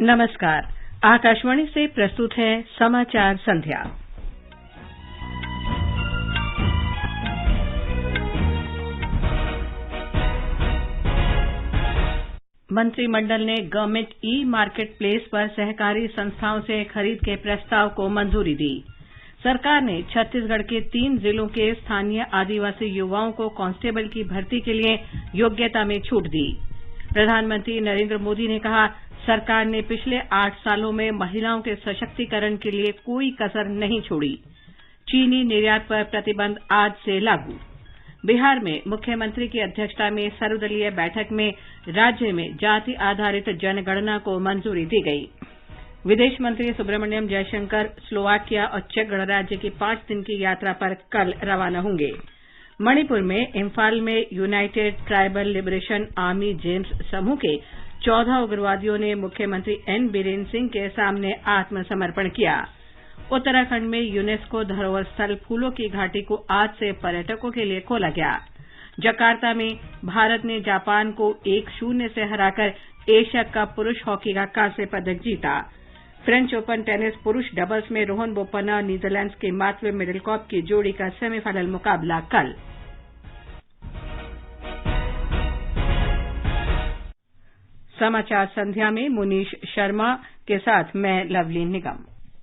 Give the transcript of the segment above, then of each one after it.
नमस्कार। आकाशवाणी से प्रस्तुत है समाचार संध्या। मंत्रिमंडल ने गवर्नमेंट ई मार्केट प्लेस पर सहकारी संस्थाओं से खरीद के प्रस्ताव को मंजूरी दी। सरकार ने छत्तीसगढ़ के 3 जिलों के स्थानीय आदिवासी युवाओं को कांस्टेबल की भर्ती के लिए योग्यता में छूट दी। प्रधानमंत्री नरेंद्र मोदी ने कहा, सरकार ने पिछले 8 सालों में महिलाओं के सशक्तिकरण के लिए कोई कसर नहीं छोड़ी। चीनी निर्यात पर प्रतिबंध आज से लागू। बिहार में मुख्यमंत्री की अध्यक्षता में सर्वदलीय बैठक में राज्य में जाति आधारित जनगणना को मंजूरी दी गई। विदेश मंत्री सुब्रमण्यम जयशंकर स्लोवाकिया और चेक गणराज्य की 5 दिन की यात्रा पर कल रवाना होंगे। मणिपुर में इम्फाल में United Tribal Liberation army James समूह के 14 उग्रवादियों ने मुख्यमंत्री एन बीरेन सिंह के सामने आत्मसमर्पण किया। उत्तराखंड में यूनेस्को धरोहर स्थल फूलों की घाटी को आज से पर्यटकों के लिए खोला गया। जकार्ता में भारत ने जापान को 1-0 से हराकर एशिया कप पुरुष हॉकी का कांस्य पदक जीता। फ्रेंच ओपन टेनिस पुरुष डबल्स में रोहन बोपन्ना नीदरलैंड्स के मार्क मिडलकॉप की जोड़ी का सेमीफाइनल मुकाबला कल। समाचार संध्या में मुनीश शर्मा के साथ मैं लवलीन निगम।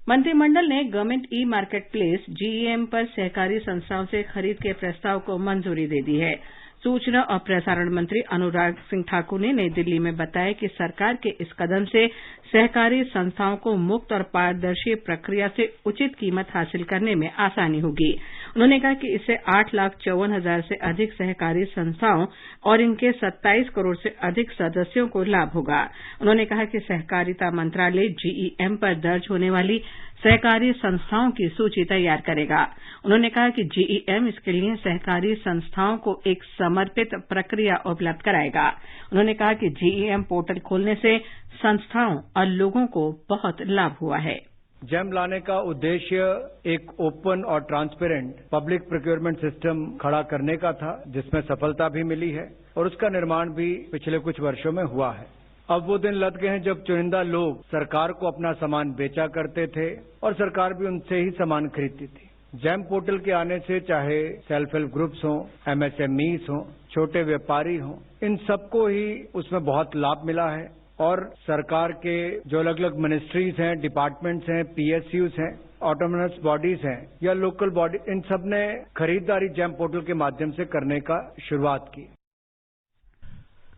मंत्रिमंडल ने government e market place GEM पर सहकारी संस्थाओं से खरीद के प्रस्ताव को मंजूरी दे दी है। सूचना और प्रसारण मंत्री अनुराग सिंह ठाकुर ने नई दिल्ली में बताया कि सरकार के इस कदम से सहकारी संस्थाओं को मुक्त और पारदर्शी प्रक्रिया से उचित कीमत हासिल करने में आसानी होगी। उन्होंने कहा कि इससे 8,54,000 से अधिक सहकारी संस्थाओं और इनके 27 करोड़ से अधिक सदस्यों को लाभ होगा। उन्होंने कहा कि सहकारिता मंत्रालय जीईएम पर दर्ज होने वाली सहकारी संस्थाओं की सूची तैयार करेगा। उन्होंने कहा कि जीईएम इसके लिए सहकारी संस्थाओं को एक समर्पित प्रक्रिया उपलब्ध कराएगा। उन्होंने कहा कि जीईएम पोर्टल खोलने से संस्थाओं और लोगों को बहुत लाभ हुआ है। जेम लाने का उद्देश्य एक ओपन और ट्रांसपेरेंट पब्लिक प्रोक्योरमेंट सिस्टम खड़ा करने का था, जिसमें सफलता भी मिली है और उसका निर्माण भी पिछले कुछ वर्षों में हुआ है। अब वो दिन लद गए हैं जब चुनिंदा लोग सरकार को अपना सामान बेचा करते थे और सरकार भी उनसे ही सामान खरीदती थी। जैम पोर्टल के आने से चाहे सेल्फ हेल्प ग्रुप्स हों, एमएसएमईज हों, छोटे व्यापारी हों, इन सबको ही उसमें बहुत लाभ मिला है और सरकार के जो अलग अलग मिनिस्ट्रीज हैं, डिपार्टमेंट्स हैं, पीएसयूज हैं, ऑटोनोमस बॉडीज हैं या लोकल बॉडी, इन सब ने खरीदारी जैम पोर्टल के माध्यम से करने का शुरुआत की।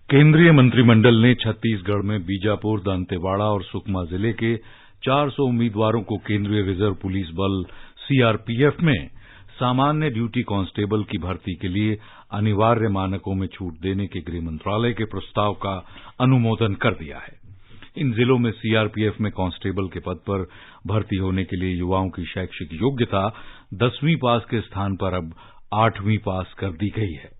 केंद्रीय मंत्रिमंडल ने छत्तीसगढ़ में बीजापुर, दंतेवाड़ा और सुकमा जिले के 400 उम्मीदवारों को केंद्रीय रिजर्व पुलिस बल सीआरपीएफ में सामान्य ड्यूटी कांस्टेबल की भर्ती के लिए अनिवार्य मानकों में छूट देने के गृह मंत्रालय के प्रस्ताव का अनुमोदन कर दिया है। इन जिलों में सीआरपीएफ में कांस्टेबल के पद पर भर्ती होने के लिए युवाओं की शैक्षिक योग्यता 10वीं पास के स्थान पर अब 8वीं पास कर दी गई है।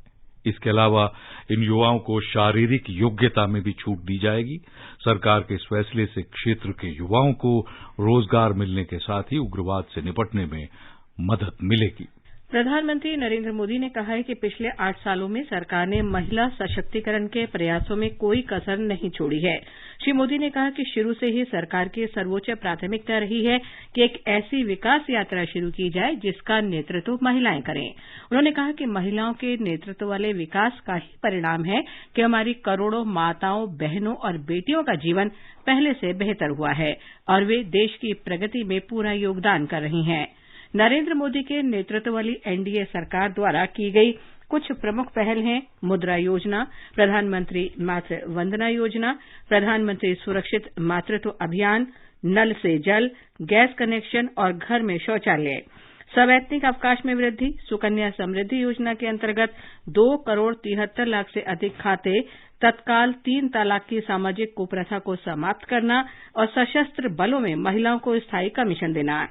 इसके अलावा इन युवाओं को शारीरिक योग्यता में भी छूट दी जाएगी। सरकार के इस फैसले से क्षेत्र के युवाओं को रोजगार मिलने के साथ ही उग्रवाद से निपटने में मदद मिलेगी। प्रधानमंत्री नरेंद्र मोदी ने कहा है कि पिछले 8 सालों में सरकार ने महिला सशक्तिकरण के प्रयासों में कोई कसर नहीं छोड़ी है। श्री मोदी ने कहा कि शुरू से ही सरकार की सर्वोच्च प्राथमिकता रही है कि एक ऐसी विकास यात्रा शुरू की जाए जिसका नेतृत्व महिलाएं करें। उन्होंने कहा कि महिलाओं के नेतृत्व वाले विकास का ही परिणाम है कि हमारी करोड़ों माताओं, बहनों और बेटियों का जीवन पहले से बेहतर हुआ है और वे देश की प्रगति में पूरा योगदान कर रही हैं। नरेंद्र मोदी के नेतृत्व वाली एनडीए सरकार द्वारा की गई कुछ प्रमुख पहल हैं: मुद्रा योजना, प्रधानमंत्री मातृ वंदना योजना, प्रधानमंत्री सुरक्षित मातृत्व अभियान, नल से जल, गैस कनेक्शन और घर में शौचालय, सवैतनिक अवकाश में वृद्धि, सुकन्या समृद्धि योजना के अंतर्गत 2 करोड़ 73 लाख से अधिक खाते, तत्काल 3 तलाक की सामाजिक कुप्रथा को समाप्त करना और सशस्त्र बलों में महिलाओं को स्थायी कमीशन देना।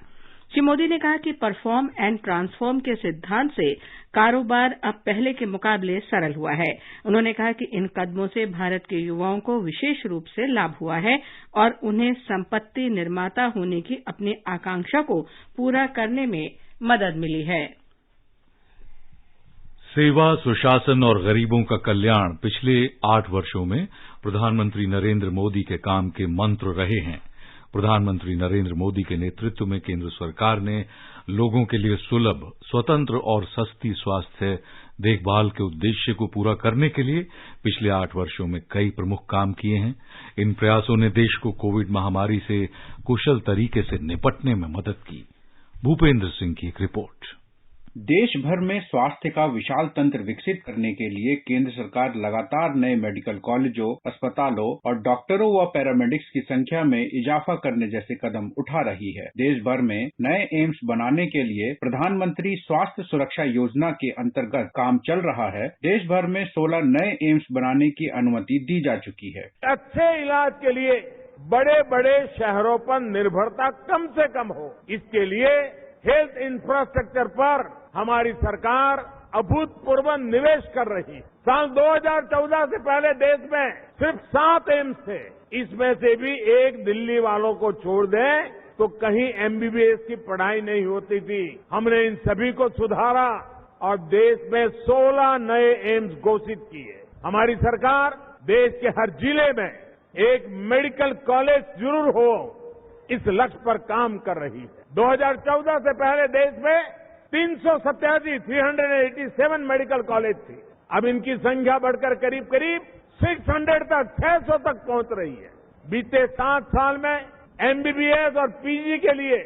श्री मोदी ने कहा कि परफॉर्म एंड ट्रांसफॉर्म के सिद्धांत से कारोबार अब पहले के मुकाबले सरल हुआ है। उन्होंने कहा कि इन कदमों से भारत के युवाओं को विशेष रूप से लाभ हुआ है और उन्हें संपत्ति निर्माता होने की अपनी आकांक्षा को पूरा करने में मदद मिली है। सेवा, सुशासन और गरीबों का कल्याण पिछले 8 वर्षों में प्रधानमंत्री नरेंद्र मोदी के काम के मंत्र रहे हैं। प्रधानमंत्री नरेंद्र मोदी के नेतृत्व में केंद्र सरकार ने लोगों के लिए सुलभ, स्वतंत्र और सस्ती स्वास्थ्य देखभाल के उद्देश्य को पूरा करने के लिए पिछले 8 वर्षों में कई प्रमुख काम किए हैं। इन प्रयासों ने देश को कोविड महामारी से कुशल तरीके से निपटने में मदद की। भूपेंद्र सिंह की एक रिपोर्ट। देश भर में स्वास्थ्य का विशाल तंत्र विकसित करने के लिए केंद्र सरकार लगातार नए मेडिकल कॉलेजों, अस्पतालों और डॉक्टरों व पैरामेडिक्स की संख्या में इजाफा करने जैसे कदम उठा रही है। देश भर में नए एम्स बनाने के लिए प्रधानमंत्री स्वास्थ्य सुरक्षा योजना के अंतर्गत काम चल रहा है। देश भर में 16 नए एम्स बनाने की अनुमति दी जा चुकी है। अच्छे इलाज के लिए बड़े बड़े शहरों पर निर्भरता कम से कम हो, इसके लिए हेल्थ इंफ्रास्ट्रक्चर पर हमारी सरकार अभूतपूर्व निवेश कर रही है। साल 2014 से पहले देश में सिर्फ 7 एम्स थे। इसमें से भी एक दिल्ली वालों को छोड़ दें तो कहीं एमबीबीएस की पढ़ाई नहीं होती थी। हमने इन सभी को सुधारा और देश में 16 नए एम्स घोषित किए। हमारी सरकार देश के हर जिले में एक मेडिकल कॉलेज जरूर हो, इस लक्ष्य पर काम कर रही है। 2014 से पहले देश में 387 मेडिकल कॉलेज थी। अब इनकी संख्या बढ़कर करीब 600 तक पहुंच रही है। बीते 7 साल में एमबीबीएस और पीजी के लिए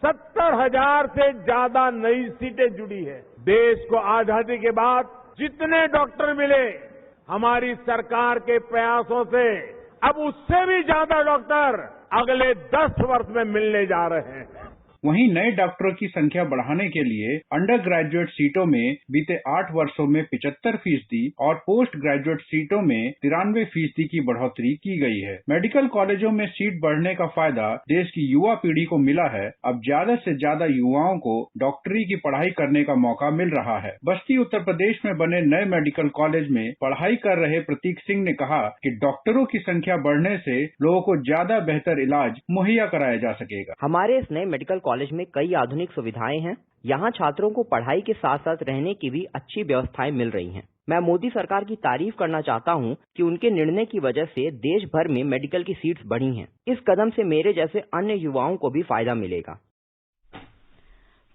70,000 से ज्यादा नई सीटें जुड़ी है। देश को आजादी के बाद जितने डॉक्टर मिले, हमारी सरकार के प्रयासों से अब उससे भी ज्यादा डॉक्टर अगले 10 वर्ष में मिलने जा रहे हैं। वहीं नए डॉक्टरों की संख्या बढ़ाने के लिए अंडर ग्रेजुएट सीटों में बीते 8 वर्षों में 75% और पोस्ट ग्रेजुएट सीटों में 93% की बढ़ोतरी की गई है। मेडिकल कॉलेजों में सीट बढ़ने का फायदा देश की युवा पीढ़ी को मिला है। अब ज्यादा से ज्यादा युवाओं को डॉक्टरी की पढ़ाई करने का मौका मिल रहा है। बस्ती उत्तर प्रदेश में बने नए मेडिकल कॉलेज में पढ़ाई कर रहे प्रतीक सिंह ने कहा कि डॉक्टरों की संख्या बढ़ने से लोगों को ज्यादा बेहतर इलाज मुहैया कराया जा सकेगा। हमारे इस नए मेडिकल कॉलेज में कई आधुनिक सुविधाएं हैं। यहाँ छात्रों को पढ़ाई के साथ साथ रहने की भी अच्छी व्यवस्थाएं मिल रही हैं। मैं मोदी सरकार की तारीफ करना चाहता हूँ कि उनके निर्णय की वजह से देश भर में मेडिकल की सीट्स बढ़ी हैं। इस कदम से मेरे जैसे अन्य युवाओं को भी फायदा मिलेगा।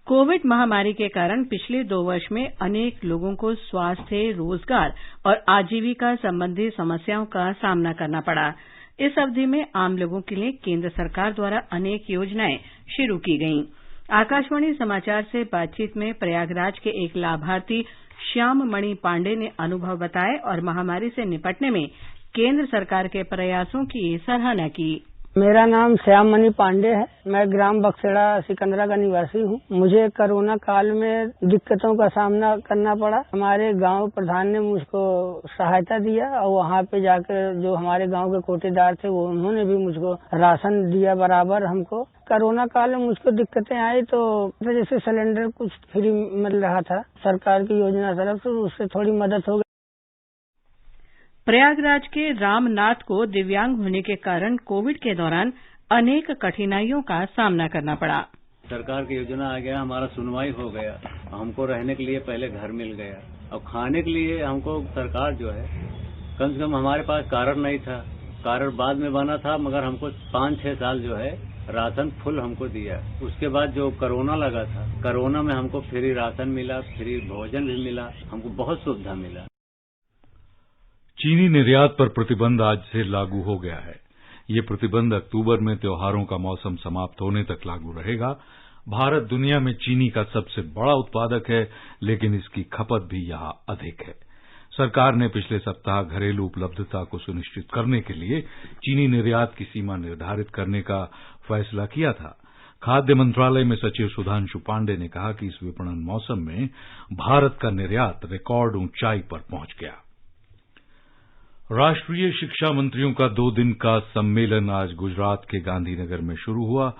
कोविड महामारी के कारण पिछले 2 वर्ष में अनेक लोगों को स्वास्थ्य, रोजगार और आजीविका संबंधी समस्याओं का सामना करना पड़ा। इस अवधि में आम लोगों के लिए केंद्र सरकार द्वारा अनेक योजनाएं शुरू की गईं। आकाशवाणी समाचार से बातचीत में प्रयागराज के एक लाभार्थी श्याम मणि पांडे ने अनुभव बताए और महामारी से निपटने में केंद्र सरकार के प्रयासों की सराहना की। मेरा नाम श्याम मणि पांडे है। मैं ग्राम बक्सेड़ा सिकंदरा का निवासी हूँ। मुझे कोरोना काल में दिक्कतों का सामना करना पड़ा। हमारे गांव प्रधान ने मुझको सहायता दिया और वहाँ पे जाकर जो हमारे गांव के कोटेदार थे वो उन्होंने भी मुझको राशन दिया बराबर हमको। कोरोना काल में मुझको दिक्कतें आई तो जैसे सिलेंडर कुछ फ्री मिल रहा था सरकार की योजना तरफ से, उससे थोड़ी मदद हो गई। प्रयागराज के रामनाथ को दिव्यांग होने के कारण कोविड के दौरान अनेक कठिनाइयों का सामना करना पड़ा। सरकार की योजना आ गया, हमारा सुनवाई हो गया, हमको रहने के लिए पहले घर मिल गया और खाने के लिए हमको सरकार जो है कम से कम हमारे पास कारण नहीं था, कारण बाद में बना था, मगर हमको 5-6 साल जो है राशन फुल हमको दिया। उसके बाद जो कोरोना लगा था, कोरोना में हमको फ्री राशन मिला, फ्री भोजन भी मिला, हमको बहुत सुविधा मिला। चीनी निर्यात पर प्रतिबंध आज से लागू हो गया है। ये प्रतिबंध अक्टूबर में त्योहारों का मौसम समाप्त होने तक लागू रहेगा। भारत दुनिया में चीनी का सबसे बड़ा उत्पादक है, लेकिन इसकी खपत भी यहां अधिक है। सरकार ने पिछले सप्ताह घरेलू उपलब्धता को सुनिश्चित करने के लिए चीनी निर्यात की सीमा निर्धारित करने का फैसला किया था। खाद्य मंत्रालय में सचिव सुधांशु पांडे ने कहा कि इस विपणन मौसम में भारत का निर्यात रिकॉर्ड ऊंचाई पर पहुंच गया। राष्ट्रीय शिक्षा मंत्रियों का 2 दिन का सम्मेलन आज गुजरात के गांधीनगर में शुरू हुआ।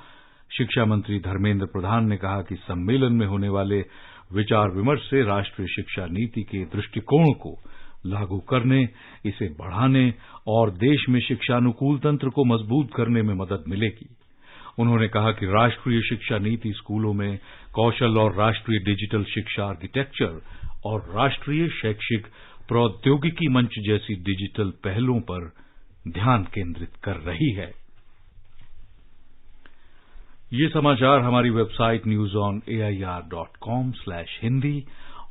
शिक्षा मंत्री धर्मेंद्र प्रधान ने कहा कि सम्मेलन में होने वाले विचार विमर्श से राष्ट्रीय शिक्षा नीति के दृष्टिकोण को लागू करने, इसे बढ़ाने और देश में शिक्षानुकूल तंत्र को मजबूत करने में मदद मिलेगी। उन्होंने कहा कि राष्ट्रीय शिक्षा नीति स्कूलों में कौशल और राष्ट्रीय डिजिटल शिक्षा आर्किटेक्चर और राष्ट्रीय शैक्षिक प्रौद्योगिकी मंच जैसी डिजिटल पहलों पर ध्यान केंद्रित कर रही है। ये समाचार हमारी वेबसाइट newsonair.com/hindi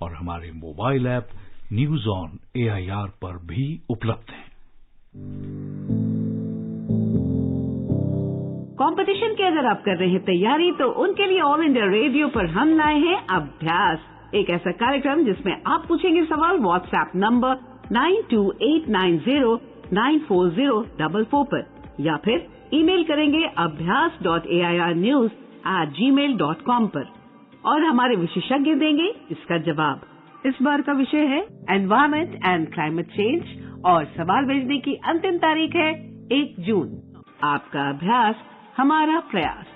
और हमारे mobile app news on AIR पर भी उपलब्ध हैं। कंपटीशन की अगर आप कर रहे हैं तैयारी तो उनके लिए ऑल इंडिया रेडियो पर हम लाए हैं अभ्यास, एक ऐसा कार्यक्रम जिसमें आप पूछेंगे सवाल व्हाट्सएप नंबर 9289094044 पर या फिर ईमेल करेंगे abhyas.airnews@gmail.com पर और हमारे विशेषज्ञ देंगे इसका जवाब। इस बार का विषय है एनवायरमेंट एंड क्लाइमेट चेंज और सवाल भेजने की अंतिम तारीख है 1 जून। आपका अभ्यास हमारा प्रयास।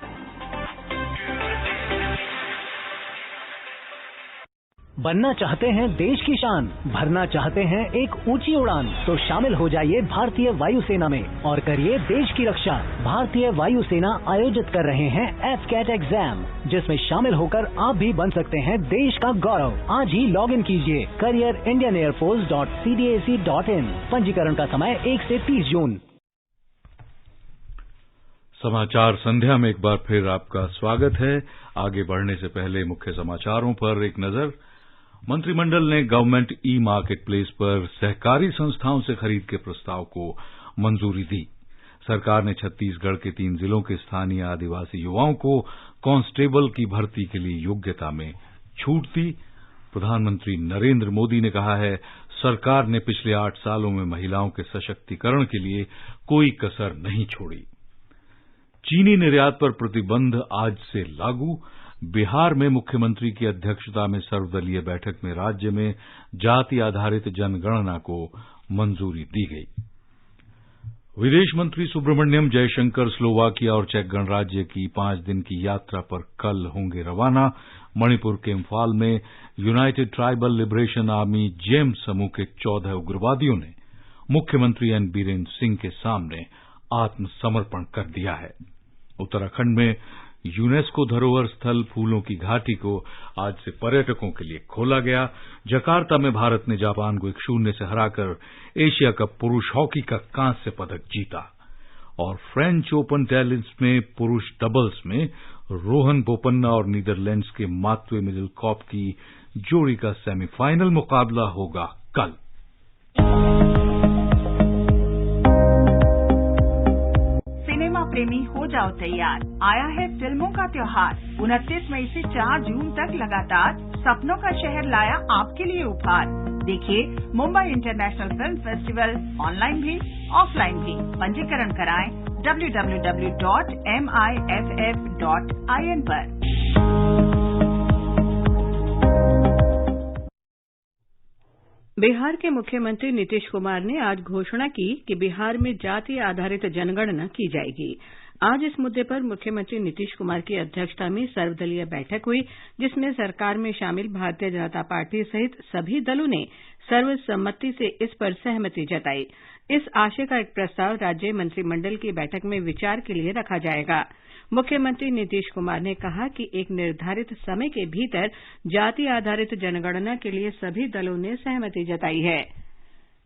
बनना चाहते हैं देश की शान, भरना चाहते हैं एक ऊंची उड़ान, तो शामिल हो जाइए भारतीय वायुसेना में और करिए देश की रक्षा। भारतीय वायुसेना आयोजित कर रहे हैं FCAT एग्जाम, जिसमें शामिल होकर आप भी बन सकते हैं देश का गौरव। आज ही लॉग इन कीजिए careerindianairforce.cdac.in। पंजीकरण का समय 1 से 30 जून। समाचार संध्या में एक बार फिर आपका स्वागत है। आगे बढ़ने से पहले मुख्य समाचारों पर एक नजर। मंत्रिमंडल ने गवर्नमेंट मार्केट प्लेस पर सहकारी संस्थाओं से खरीद के प्रस्ताव को मंजूरी दी। सरकार ने छत्तीसगढ़ के 3 जिलों के स्थानीय आदिवासी युवाओं को कांस्टेबल की भर्ती के लिए योग्यता में छूट दी। प्रधानमंत्री नरेंद्र मोदी ने कहा है, सरकार ने पिछले 8 सालों में महिलाओं के सशक्तिकरण के लिए कोई कसर नहीं छोड़ी। चीनी निर्यात पर प्रतिबंध आज से लागू। बिहार में मुख्यमंत्री की अध्यक्षता में सर्वदलीय बैठक में राज्य में जाति आधारित जनगणना को मंजूरी दी गई। विदेश मंत्री सुब्रमण्यम जयशंकर स्लोवाकिया और चेक गणराज्य की 5 दिन की यात्रा पर कल होंगे रवाना। मणिपुर के इम्फाल में यूनाइटेड ट्राइबल लिबरेशन आर्मी जेम समूह के 14 उग्रवादियों ने मुख्यमंत्री एन बीरेन्द्र सिंह के सामने आत्मसमर्पण कर दिया है। उत्तराखंड में यूनेस्को धरोहर स्थल फूलों की घाटी को आज से पर्यटकों के लिए खोला गया। जकार्ता में भारत ने जापान को 1-0 से हराकर एशिया कप पुरुष हॉकी का कांस्य पदक जीता। और फ्रेंच ओपन टेनिस में पुरुष डबल्स में रोहन बोपन्ना और नीदरलैंड्स के मात्वे मिडलकॉप की जोड़ी का सेमीफाइनल मुकाबला होगा कल। प्रेमी हो जाओ तैयार, आया है फिल्मों का त्योहार। 29 मई से 4 जून तक लगातार सपनों का शहर लाया आपके लिए उपहार। देखिए Mumbai international film festival online भी ऑफलाइन भी। पंजीकरण कराएं www.miff.in पर। बिहार के मुख्यमंत्री नीतीश कुमार ने आज घोषणा की कि बिहार में जाति आधारित जनगणना की जाएगी। आज इस मुद्दे पर मुख्यमंत्री नीतीश कुमार की अध्यक्षता में सर्वदलीय बैठक हुई, जिसमें सरकार में शामिल भारतीय जनता पार्टी सहित सभी दलों ने सर्वसम्मति से इस पर सहमति जताई। इस आशय का एक प्रस्ताव राज्य मंत्रिमंडल की बैठक में विचार के लिए रखा जाएगा। मुख्यमंत्री नीतीश कुमार ने कहा कि एक निर्धारित समय के भीतर जाति आधारित जनगणना के लिए सभी दलों ने सहमति जताई है।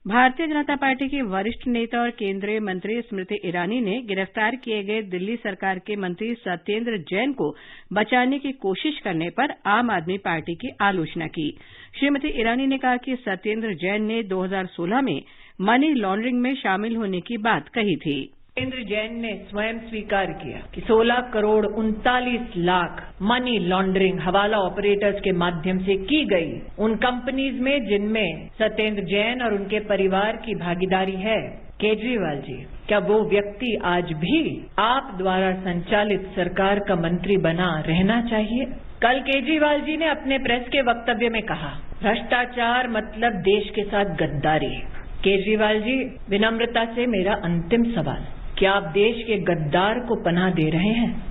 भारतीय जनता पार्टी की वरिष्ठ नेता और केंद्रीय मंत्री स्मृति ईरानी ने गिरफ्तार किए गए दिल्ली सरकार के मंत्री सत्येंद्र जैन को बचाने की कोशिश करने पर आम आदमी पार्टी की आलोचना की। श्रीमती ईरानी ने कहा कि सत्येंद्र जैन ने 2016 में मनी लॉन्ड्रिंग में शामिल होने की बात कही थी। सत्येंद्र जैन ने स्वयं स्वीकार किया कि 16 करोड़ 39 लाख मनी लॉन्ड्रिंग हवाला ऑपरेटर्स के माध्यम से की गई उन कंपनीज में जिनमें सत्येंद्र जैन और उनके परिवार की भागीदारी है। केजरीवाल जी, क्या वो व्यक्ति आज भी आप द्वारा संचालित सरकार का मंत्री बना रहना चाहिए? कल केजरीवाल जी ने अपने प्रेस के वक्तव्य में कहा, भ्रष्टाचार मतलब देश के साथ गद्दारी। केजरीवाल जी, विनम्रता से मेरा अंतिम सवाल, क्या आप देश के गद्दार को पनाह दे रहे हैं?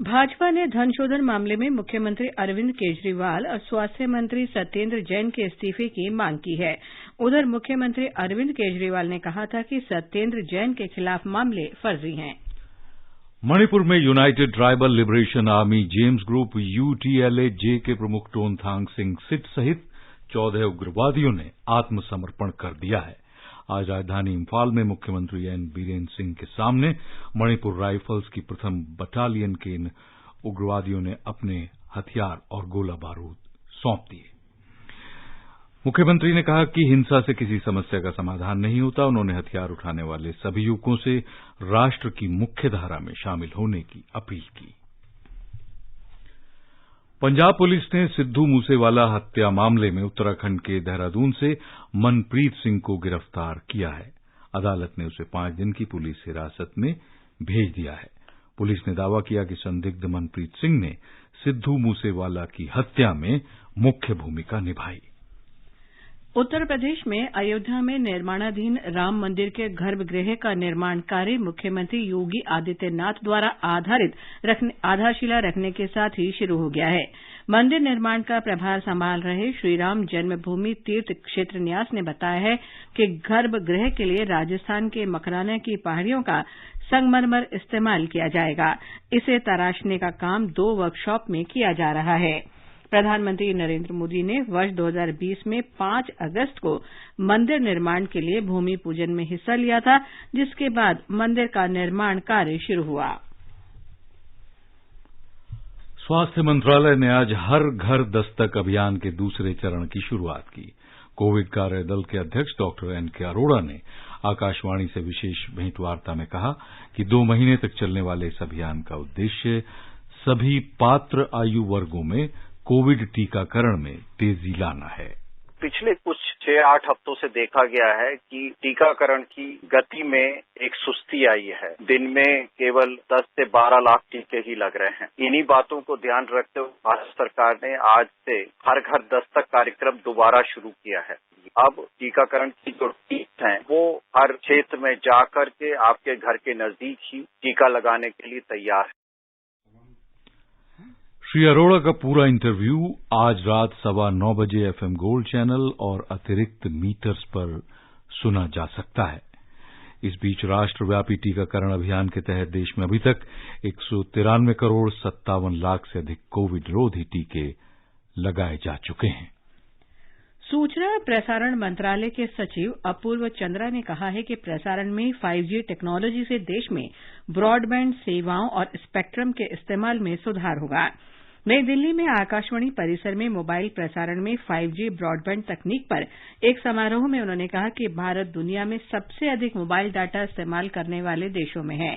भाजपा ने धन शोधन मामले में मुख्यमंत्री अरविंद केजरीवाल और स्वास्थ्य मंत्री सत्येंद्र जैन के इस्तीफे की मांग की है। उधर मुख्यमंत्री अरविंद केजरीवाल ने कहा था कि सत्येंद्र जैन के खिलाफ मामले फर्जी हैं। मणिपुर में United Tribal Liberation army James group UTLA-J के प्रमुख टोनथांग सिंह सिट सहित 14 उग्रवादियों ने आत्मसमर्पण कर दिया है। आज राजधानी इम्फाल में मुख्यमंत्री एन बीरेन सिंह के सामने मणिपुर राइफल्स की प्रथम बटालियन के इन उग्रवादियों ने अपने हथियार और गोला बारूद सौंप दिए। मुख्यमंत्री ने कहा कि हिंसा से किसी समस्या का समाधान नहीं होता। उन्होंने हथियार उठाने वाले सभी युवकों से राष्ट्र की मुख्यधारा में शामिल होने की अपील की। पंजाब पुलिस ने सिद्धू मूसेवाला हत्या मामले में उत्तराखंड के देहरादून से मनप्रीत सिंह को गिरफ्तार किया है। अदालत ने उसे 5 दिन की पुलिस हिरासत में भेज दिया है। पुलिस ने दावा किया कि संदिग्ध मनप्रीत सिंह ने सिद्धू मूसेवाला की हत्या में मुख्य भूमिका निभाई। उत्तर प्रदेश में अयोध्या में निर्माणाधीन राम मंदिर के गर्भगृह का निर्माण कार्य मुख्यमंत्री योगी आदित्यनाथ द्वारा आधारशिला रखने के साथ ही शुरू हो गया है। मंदिर निर्माण का प्रभार संभाल रहे श्रीराम जन्मभूमि तीर्थ क्षेत्र न्यास ने बताया है कि गर्भगृह के लिए राजस्थान के मकराना की पहाड़ियों का संगमरमर इस्तेमाल किया जाएगा। इसे तराशने का काम 2 वर्कशॉप में किया जा रहा है। प्रधानमंत्री नरेंद्र मोदी ने वर्ष 2020 में 5 अगस्त को मंदिर निर्माण के लिए भूमि पूजन में हिस्सा लिया था, जिसके बाद मंदिर का निर्माण कार्य शुरू हुआ। स्वास्थ्य मंत्रालय ने आज हर घर दस्तक अभियान के दूसरे चरण की शुरुआत की। कोविड कार्य दल के अध्यक्ष डॉक्टर एनके अरोड़ा ने आकाशवाणी से विशेष भेंटवार्ता में कहा कि 2 महीने तक चलने वाले इस अभियान का उद्देश्य सभी पात्र आयु वर्गों में कोविड टीकाकरण में तेजी लाना है। पिछले कुछ 6-8 हफ्तों से देखा गया है कि टीकाकरण की गति में एक सुस्ती आई है। दिन में केवल 10 से 12 लाख टीके ही लग रहे हैं। इन्हीं बातों को ध्यान रखते हुए भारत सरकार ने आज से हर घर दस्तक कार्यक्रम दोबारा शुरू किया है। अब टीकाकरण की जो टीम है वो हर क्षेत्र में जाकर के आपके घर के नजदीक ही टीका लगाने के लिए तैयार है। श्री अरोड़ा का पूरा इंटरव्यू आज रात 9:15 बजे FM गोल्ड चैनल और अतिरिक्त मीटर्स पर सुना जा सकता है। इस बीच राष्ट्रव्यापी टीकाकरण अभियान के तहत देश में अभी तक 193 करोड़ 57 लाख से अधिक कोविड रोधी टीके लगाए जा चुके हैं। सूचना प्रसारण मंत्रालय के सचिव अपूर्व चंद्रा ने कहा है कि प्रसारण में 5G टेक्नोलॉजी से देश में ब्रॉडबैंड सेवाओं और स्पेक्ट्रम के इस्तेमाल में सुधार होगा। नई दिल्ली में आकाशवाणी परिसर में मोबाइल प्रसारण में 5G ब्रॉडबैंड तकनीक पर एक समारोह में उन्होंने कहा कि भारत दुनिया में सबसे अधिक मोबाइल डाटा इस्तेमाल करने वाले देशों में है।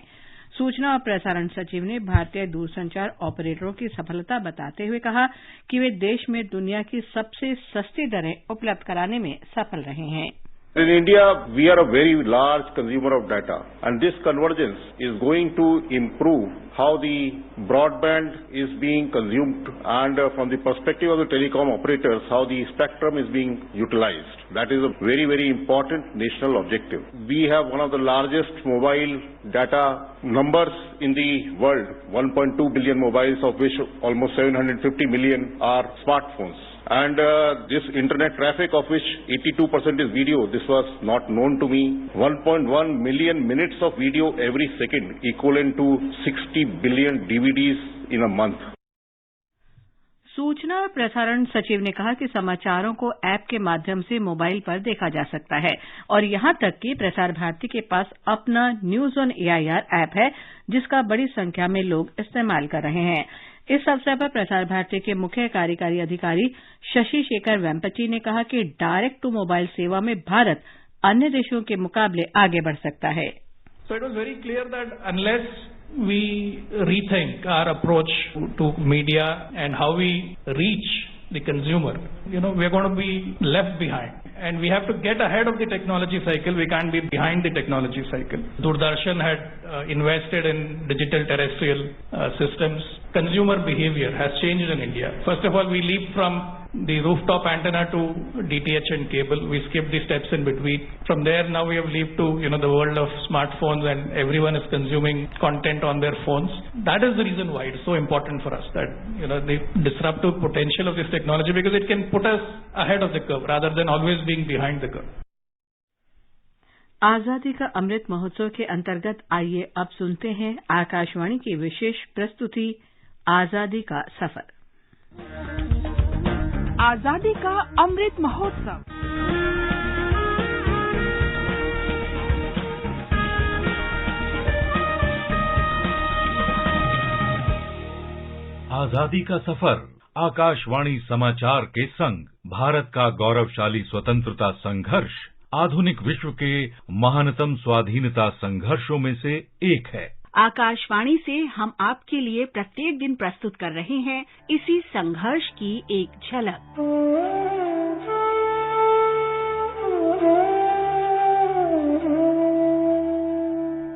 सूचना और प्रसारण सचिव ने भारतीय दूरसंचार ऑपरेटरों की सफलता बताते हुए कहा कि वे देश में दुनिया की सबसे सस्ती दरें उपलब्ध कराने में सफल रहे हैं। In India, we are a very large consumer of data, and this convergence is going to improve how the broadband is being consumed, and from the perspective of the telecom operators, how the spectrum is being utilized. That is a very, very important national objective. We have one of the largest mobile data numbers in the world, 1.2 billion mobiles, of which almost 750 million are smartphones. And this internet traffic, of which 82% is video, this was not known to me. 1.1 million minutes of video every second, equivalent to 60 billion DVDs in a month. सूचना और प्रसारण सचिव ने कहा कि समाचारों को app के माध्यम से मोबाइल पर देखा जा सकता है और यहां तक कि प्रसार भारती के पास अपना न्यूज ऑन AIR ऐप है, जिसका बड़ी संख्या में लोग इस्तेमाल कर रहे हैं। इस अवसर पर प्रसार भारती के मुख्य कार्यकारी अधिकारी शशि शेखर वेम्पति ने कहा कि डायरेक्ट टू मोबाइल सेवा में भारत अन्य देशों के मुकाबले आगे बढ़ सकता है। So it was very clear that unless we rethink our approach to media and how we reach the consumer, we are going to be left behind. And we have to get ahead of the technology cycle. We can't be behind the technology cycle. Doordarshan had invested in digital terrestrial systems. Consumer behavior has changed in India. First of all, we leaped from the rooftop antenna to DTH and cable. We skipped the steps in between. From there, now we have leaped to the world of smartphones, and everyone is consuming content on their phones. That is the reason why it's so important for us that the disruptive potential of this technology, because it can put us ahead of the curve rather than always being behind the curve. आजादी का अमृत महोत्सव के अंतर्गत आइए अब सुनते हैं आकाशवाणी की विशेष प्रस्तुति आजादी का सफर। आजादी का अमृत महोत्सव। आजादी का सफर आकाशवाणी समाचार के संग भारत का गौरवशाली स्वतंत्रता संघर्ष आधुनिक विश्व के महानतम स्वाधीनता संघर्षों में से एक है। आकाशवाणी से हम आपके लिए प्रत्येक दिन प्रस्तुत कर रहे हैं इसी संघर्ष की एक झलक।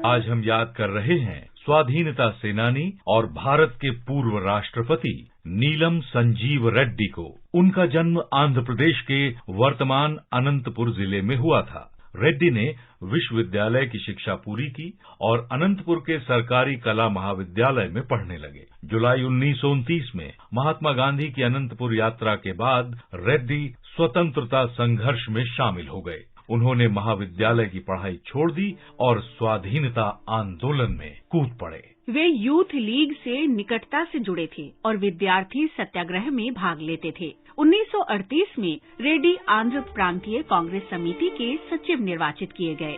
आज हम याद कर रहे हैं स्वाधीनता सेनानी और भारत के पूर्व राष्ट्रपति नीलम संजीव रेड्डी को। उनका जन्म आंध्र प्रदेश के वर्तमान अनंतपुर जिले में हुआ था। रेड्डी ने विश्वविद्यालय की शिक्षा पूरी की और अनंतपुर के सरकारी कला महाविद्यालय में पढ़ने लगे। जुलाई 1929 में महात्मा गांधी की अनंतपुर यात्रा के बाद रेड्डी स्वतंत्रता संघर्ष में शामिल हो गए। उन्होंने महाविद्यालय की पढ़ाई छोड़ दी और स्वाधीनता आंदोलन में कूद पड़े। वे यूथ लीग से निकटता से जुड़े थे और विद्यार्थी सत्याग्रह में भाग लेते थे। 1938 में रेड्डी आंध्र प्रांतीय कांग्रेस समिति के सचिव निर्वाचित किए गए।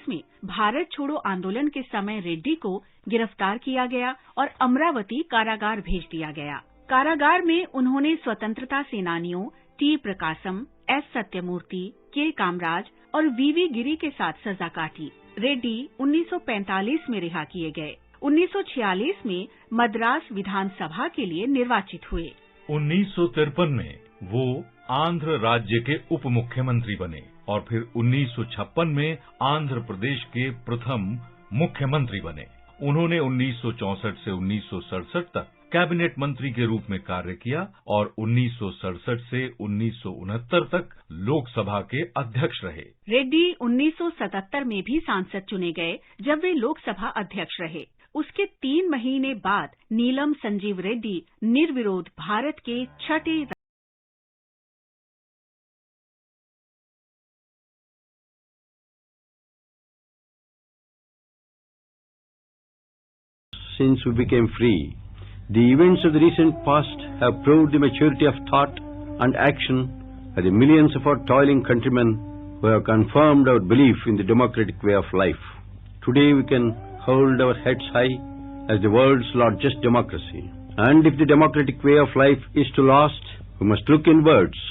में भारत छोड़ो आंदोलन के समय रेड्डी को गिरफ्तार किया गया और अमरावती कारागार भेज दिया गया। कारागार में उन्होंने स्वतंत्रता सेनानियों टी प्रकाशम, एस सत्यमूर्ति, के कामराज और वीवी गिरी के साथ सजा काटी। रेड्डी 1945 में रिहा किए गए। 1946 में मद्रास विधानसभा के लिए निर्वाचित हुए। 1953 में वो आंध्र राज्य के उप मुख्यमंत्री बने और फिर 1956 में आंध्र प्रदेश के प्रथम मुख्यमंत्री बने। उन्होंने 1964 से 1967 तक कैबिनेट मंत्री के रूप में कार्य किया और 1967 से 1969 तक लोकसभा के अध्यक्ष रहे। रेड्डी 1977 में भी सांसद चुने गए जब वे लोकसभा अध्यक्ष रहे। उसके 3 महीने बाद नीलम संजीव रेड्डी निर्विरोध भारत के छठे Since we became free, the events of the recent past have proved the maturity of thought and action of the millions of our toiling countrymen who have confirmed our belief in the democratic way of life. Today we can hold our heads high as the world's largest democracy. And if the democratic way of life is to last, we must look inwards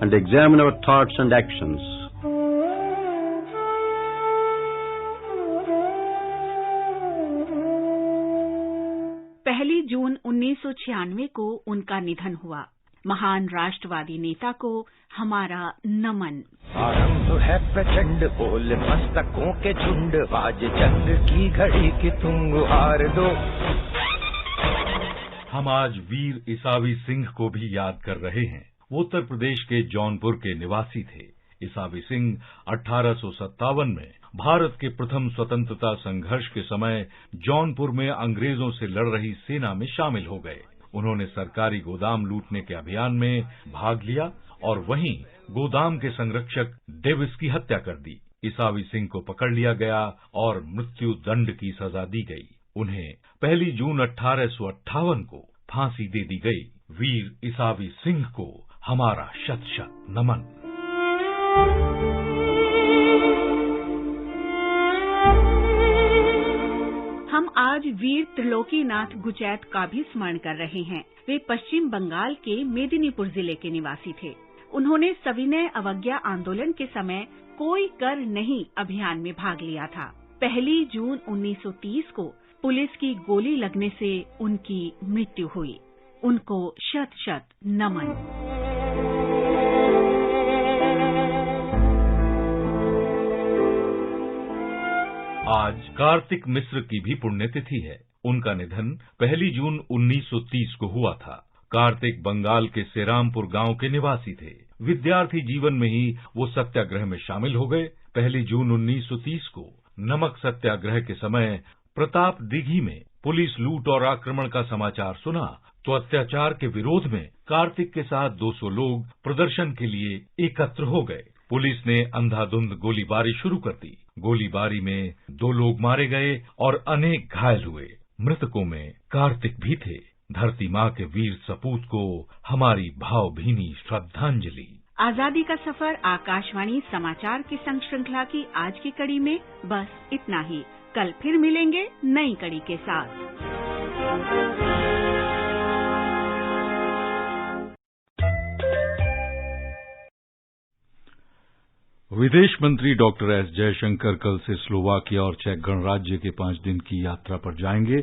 and examine our thoughts and actions. जून 1996 को उनका निधन हुआ। महान राष्ट्रवादी नेता को हमारा नमन। आरंभ है प्रचंड बोल मस्तकों के झुंड, आज जंग की घड़ी की तुम गुहार दो। हम आज वीर ईसावी सिंह को भी याद कर रहे हैं। वो उत्तर प्रदेश के जौनपुर के निवासी थे। ईसावी सिंह 1857 में भारत के प्रथम स्वतंत्रता संघर्ष के समय जौनपुर में अंग्रेजों से लड़ रही सेना में शामिल हो गए। उन्होंने सरकारी गोदाम लूटने के अभियान में भाग लिया और वहीं गोदाम के संरक्षक डेविस की हत्या कर दी। ईसावी सिंह को पकड़ लिया गया और मृत्यु दंड की सजा दी गई। उन्हें 1 जून 1858 को फांसी दे दी गई। वीर ईसावी सिंह को हमारा शत शत नमन। हम आज वीर त्रिलोकीनाथ गुचैत का भी स्मरण कर रहे हैं। वे पश्चिम बंगाल के मेदिनीपुर जिले के निवासी थे। उन्होंने सविनय अवज्ञा आंदोलन के समय कोई कर नहीं अभियान में भाग लिया था। 1 जून 1930 को पुलिस की गोली लगने से उनकी मृत्यु हुई। उनको शत शत नमन। आज कार्तिक मिश्र की भी पुण्यतिथि है। उनका निधन 1 जून 1930 को हुआ था। कार्तिक बंगाल के सेरामपुर गांव के निवासी थे। विद्यार्थी जीवन में ही वो सत्याग्रह में शामिल हो गए। 1 जून 1930 को नमक सत्याग्रह के समय प्रताप दिघी में पुलिस लूट और आक्रमण का समाचार सुना तो अत्याचार के विरोध में कार्तिक के साथ 200 लोग प्रदर्शन के लिए एकत्र हो गए। पुलिस ने अंधाधुंध गोलीबारी शुरू कर दी। गोलीबारी में 2 लोग मारे गए और अनेक घायल हुए। मृतकों में कार्तिक भी थे। धरती माँ के वीर सपूत को हमारी भावभीनी श्रद्धांजलि। आजादी का सफर आकाशवाणी समाचार की संग श्रृंखला की आज की कड़ी में बस इतना ही। कल फिर मिलेंगे नई कड़ी के साथ। विदेश मंत्री डॉक्टर एस जयशंकर कल से स्लोवाकिया और चेक गणराज्य के 5 दिन की यात्रा पर जाएंगे।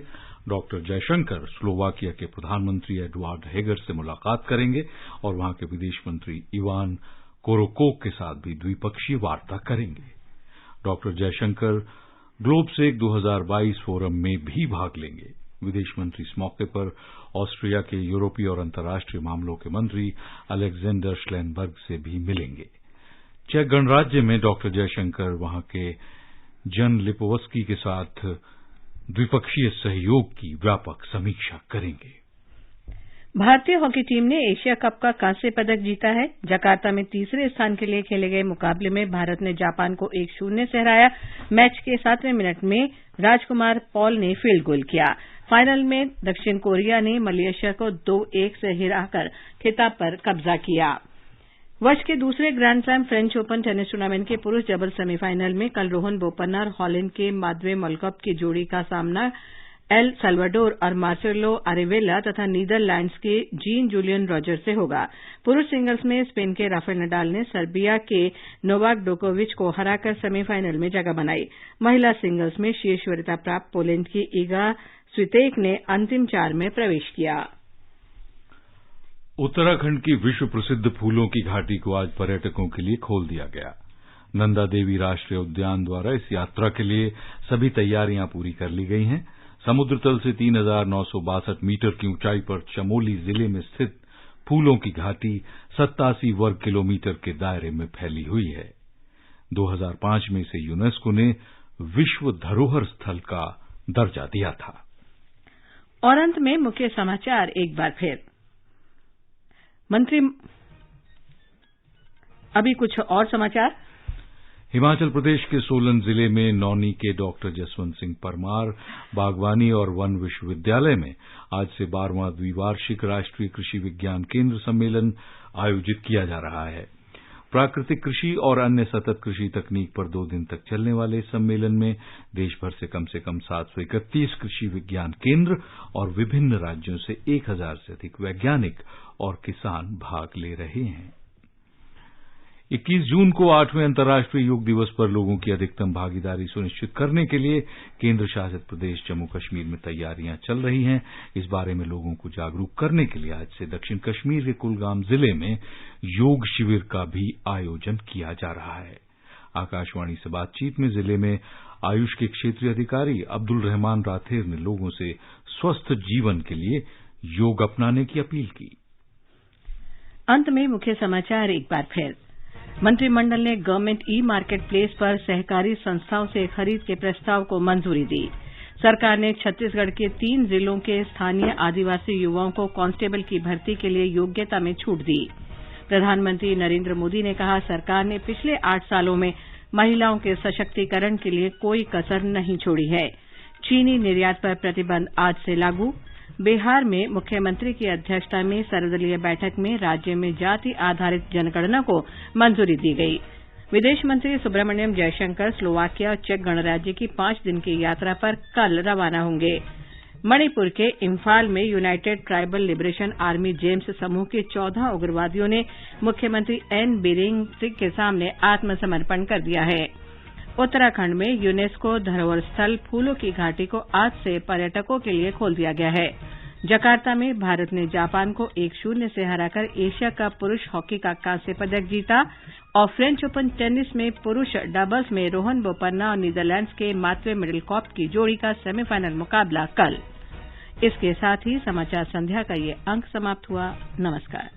डॉक्टर जयशंकर स्लोवाकिया के प्रधानमंत्री एडवार्ड हेगर से मुलाकात करेंगे और वहां के विदेश मंत्री इवान कोरोकोक के साथ भी द्विपक्षीय वार्ता करेंगे। डॉक्टर जयशंकर ग्लोबसेक 2022 फोरम में भी भाग लेंगे। विदेश मंत्री इस मौके पर ऑस्ट्रिया के यूरोपीय और अंतर्राष्ट्रीय मामलों के मंत्री अलेक्जेंडर श्लेनबर्ग से भी मिलेंगे। चेक गणराज्य में डॉक्टर जयशंकर वहां के जन लिपोवस्की के साथ द्विपक्षीय सहयोग की व्यापक समीक्षा करेंगे। भारतीय हॉकी टीम ने एशिया कप का कांस्य पदक जीता है। जकार्ता में तीसरे स्थान के लिए खेले गए मुकाबले में भारत ने जापान को 1-0 से हराया। मैच के 7वें मिनट में राजकुमार पॉल ने फील्ड गोल किया। फाइनल में दक्षिण कोरिया ने मलेशिया को 2-1 से हराकर खिताब पर कब्जा किया। वर्ष के दूसरे grand slam French open tennis tournament के पुरुष डबल सेमीफाइनल में कल रोहन बोपन्ना और हॉलैंड के मादवे मलकप की जोड़ी का सामना एल साल्वाडोर और मार्सेलो अरेवेला तथा नीदरलैंड्स के जीन जूलियन रॉजर से होगा। पुरुष सिंगल्स में स्पेन के राफेल नडाल ने सर्बिया के नोवाक जोकोविच को हराकर सेमीफाइनल में जगह बनाई। महिला सिंगल्स में शीर्ष वरीयता प्राप्त पोलैंड की ईगा स्वितेक ने अंतिम 4 में प्रवेश किया। उत्तराखंड की विश्व प्रसिद्ध फूलों की घाटी को आज पर्यटकों के लिए खोल दिया गया। नंदा देवी राष्ट्रीय उद्यान द्वारा इस यात्रा के लिए सभी तैयारियां पूरी कर ली गई हैं। समुद्र तल से 3,962 मीटर की ऊंचाई पर चमोली जिले में स्थित फूलों की घाटी 87 वर्ग किलोमीटर के दायरे में फैली हुई है। 2005 में इसे यूनेस्को ने विश्व धरोहर स्थल का दर्जा दिया था। और अंत में मुख्य समाचार एक बार फिर। अभी कुछ और समाचार। हिमाचल प्रदेश के सोलन जिले में नौनी के डॉक्टर जसवंत सिंह परमार बागवानी और वन विश्वविद्यालय में आज से 12वां द्विवार्षिक राष्ट्रीय कृषि विज्ञान केंद्र सम्मेलन आयोजित किया जा रहा है। प्राकृतिक कृषि और अन्य सतत कृषि तकनीक पर 2 दिन तक चलने वाले इस सम्मेलन में देश भर से कम 731 कृषि विज्ञान केंद्र और विभिन्न राज्यों से 1000 से अधिक वैज्ञानिक और किसान भाग ले रहे हैं। 21 जून को 8वें अंतर्राष्ट्रीय योग दिवस पर लोगों की अधिकतम भागीदारी सुनिश्चित करने के लिए केंद्र शासित प्रदेश जम्मू कश्मीर में तैयारियां चल रही हैं। इस बारे में लोगों को जागरूक करने के लिए आज से दक्षिण कश्मीर के कुलगाम जिले में योग शिविर का भी आयोजन किया जा रहा है। आकाशवाणी से बातचीत में जिले में आयुष के क्षेत्रीय अधिकारी अब्दुल रहमान राथेर ने लोगों से स्वस्थ जीवन के लिए योग अपनाने की अपील की। अंत में मुख्य समाचार एक बार फिर। मंत्रिमंडल ने गवर्नमेंट ई मार्केट प्लेस पर सहकारी संस्थाओं से खरीद के प्रस्ताव को मंजूरी दी। सरकार ने छत्तीसगढ़ के 3 जिलों के स्थानीय आदिवासी युवाओं को कांस्टेबल की भर्ती के लिए योग्यता में छूट दी। प्रधानमंत्री नरेंद्र मोदी ने कहा, सरकार ने पिछले 8 सालों में महिलाओं के सशक्तिकरण के लिए कोई कसर नहीं छोड़ी है। चीनी निर्यात पर प्रतिबंध आज से लागू। बिहार में मुख्यमंत्री की अध्यक्षता में सर्वदलीय बैठक में राज्य में जाति आधारित जनगणना को मंजूरी दी गई। विदेश मंत्री सुब्रमण्यम जयशंकर स्लोवाकिया और चेक गणराज्य की 5 दिन की यात्रा पर कल रवाना होंगे। मणिपुर के इम्फाल में United Tribal Liberation army James समूह के 14 उग्रवादियों ने मुख्यमंत्री एन बीरेन सिंह के सामने आत्मसमर्पण कर दिया है। उत्तराखंड में यूनेस्को धरोहर स्थल फूलों की घाटी को आज से पर्यटकों के लिए खोल दिया गया है। जकार्ता में भारत ने जापान को 1-0 से हराकर एशिया कप पुरुष हॉकी का कांस्य पदक जीता। और फ्रेंच ओपन टेनिस में पुरुष डबल्स में रोहन बोपन्ना और नीदरलैंड्स के मात्वे मिडलकॉप की जोड़ी का सेमीफाइनल मुकाबला कल। इसके साथ ही समाचार संध्या का ये अंक समाप्त हुआ। नमस्कार।